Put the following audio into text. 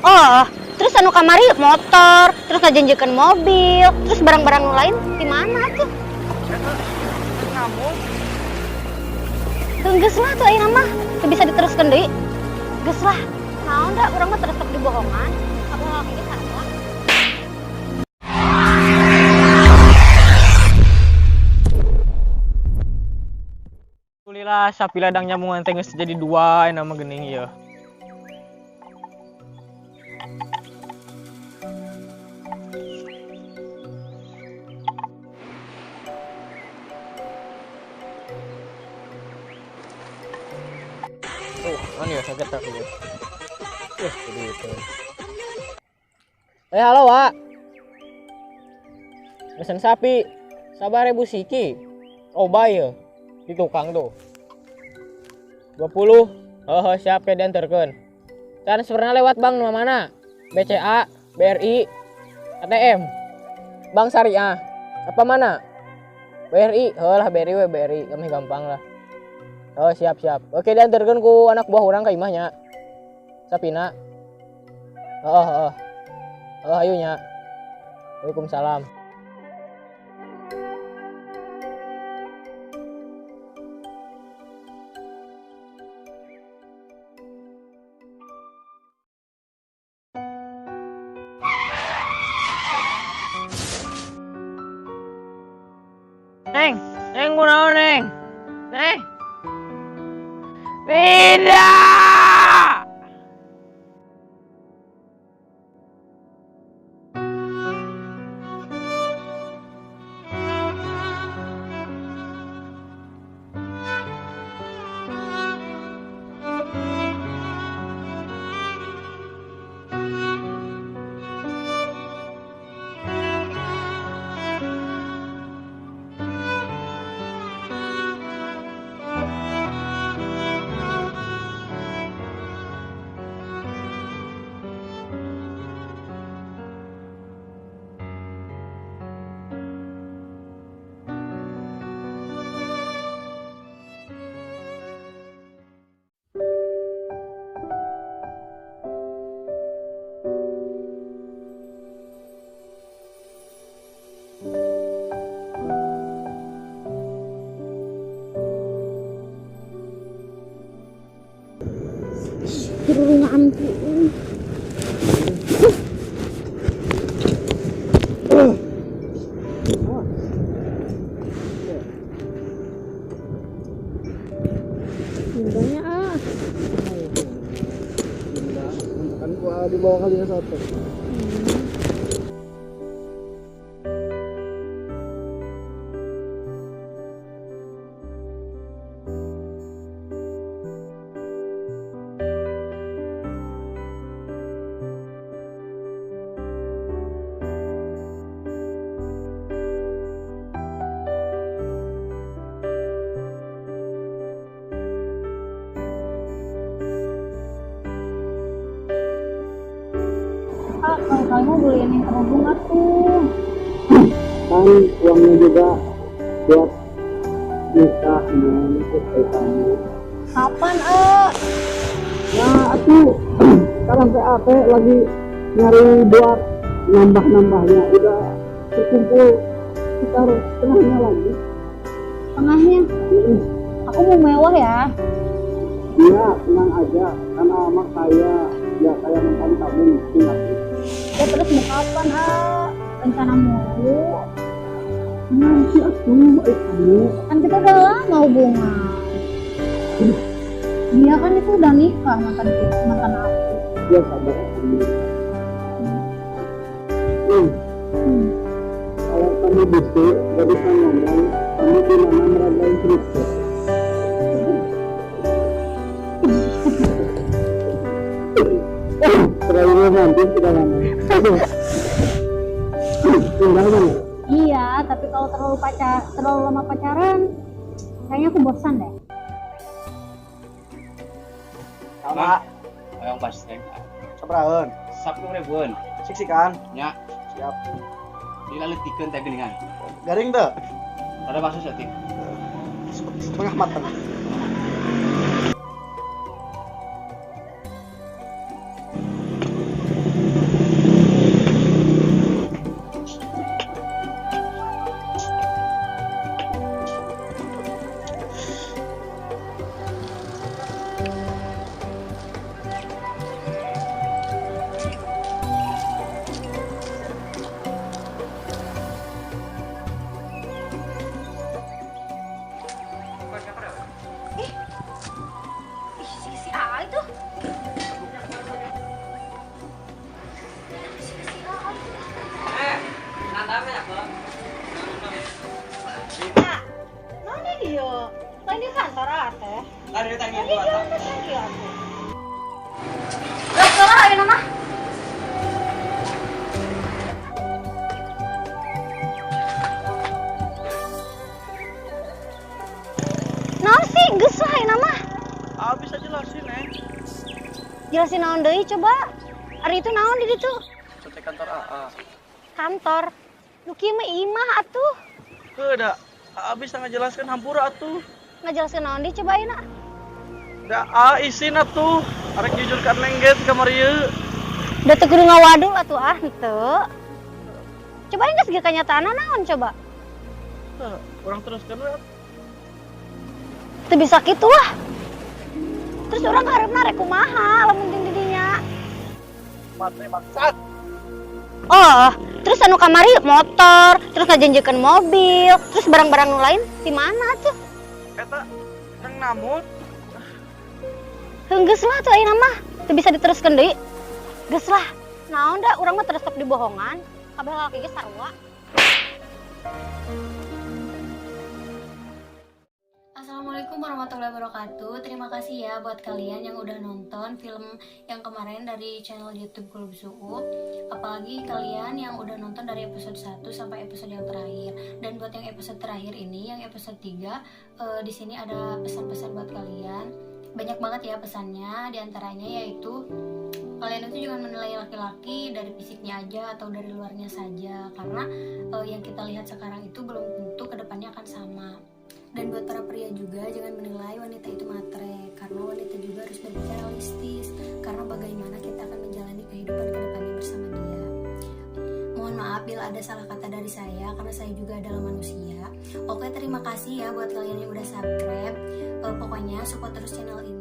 Oh, terus anu kamari motor, terus ngajanjikan mobil, terus barang-barang lain di mana tuh? Kamu Geus lah tuh ayeuna mah, teu bisa diteruskeun deui. Geus lah. Naon da urang mah terus dibohongan. Aku ngelakuin ge salah. Alhamdulillah sapi ladang nyamungan teh geus jadi 2 nama geuning ieu. Mana ya sakit tak ya. Jadi itu. Halo, Wak. Mesen sapi. Sabar Ibu Siki. Coba ya. Di tukang tuh. 20. Siap ya diantarkeun. Transferna lewat bank mana? BCA, BRI, ATM. Bank Syariah. Apa mana? BRI. Heulah BRI we BRI. Kami gampang lah. Oh siap. Oke diantarkeun ku anak buah urang ka imahnya. Sapina. Ayo nya. Waalaikumsalam. Neng kunaon neng? Neng. Tidak. Suruh ampun. Indahnya Kan gua di bawah kali ya satu. Kalau kamu beliin yang kerudung tuh. Kan uangnya juga buat nikah ikut kamu. Kapan, Nah, aku sekarang PAT lagi nyari buat nambah-nambahnya. Udah terkumpul sekitar setengahnya lagi. Tengahnya? Aku mau mewah ya. Iya, tenang aja. Karena amak saya ya kayak nonton tabung ingat. Ya terus mau kapan, rencana mulu. Nanti aku kamu. Kan kita udah lama hubungan. Dia kan itu udah nikah mantan aku. Ya sabar kamu. Kalau kamu bisa, gak bisa ngomong, kamu di mana meragain cerita. Terlalu romantis tidak lama. Tinggal mana? Iya, tapi kalau terlalu lama pacaran, kayaknya aku bosan deh. Sama yang pasti. Sabraun. 10.000. Siksikan. Nya, Siap. dilalitikeun teh geuningan. Garing deh. Ada maksud setik. Setengah matang. Ada tanya itu apa? Salah ayo nama. Naon sih geus lah ayo nama. Bisa jelasin, Neng. Jelasin naon deui coba. Ari itu naon di ditu? Cek kantor AA. Kantor. Nu kieu mah imah atuh. Heuda, AA bisa ngejelaskan hampura atuh. Ngajelaskeun naon deui coba ayeuna. Da isin atuh. Arek jujur kan Neng ge ti kamar ieu. Da teu kudu ngawadul atuh henteu. Coba geus ge kanyataanna naon coba? Urang teruskeun we. Teu bisa kitu lah. Terus orang harapna rek kumaha lamun jeung didinya. Mate maksat. Oh, terus anu kamari motor, terus ngajanjikeun mobil, terus barang-barang nu lain di mana tuh? Eta Neng namun Geus lah tuh ayeuna mah, teu bisa diteruskeun deui. Geus lah. Naon da urang mah teresep di bohongan, kabeh lalaki ge sarua. Assalamualaikum warahmatullahi wabarakatuh. Terima kasih ya buat kalian yang udah nonton film yang kemarin dari channel YouTube Klub Suup. Apalagi kalian yang udah nonton dari episode 1 sampai episode yang terakhir. Dan buat yang episode terakhir ini, yang episode 3, di sini ada pesan-pesan buat kalian. Banyak banget ya pesannya, diantaranya yaitu kalian itu jangan menilai laki-laki dari fisiknya aja atau dari luarnya saja, karena yang kita lihat sekarang itu belum tentu kedepannya akan sama. Dan buat para pria juga jangan menilai wanita itu matre, karena wanita juga harus berpikir realistis, karena bagaimana kita akan menjalani kehidupan kedepannya bersama dia. Mohon maaf bila ada salah kata dari saya, karena saya juga adalah manusia. Oke, terima kasih ya buat kalian yang udah subscribe. Pokoknya support terus channel ini.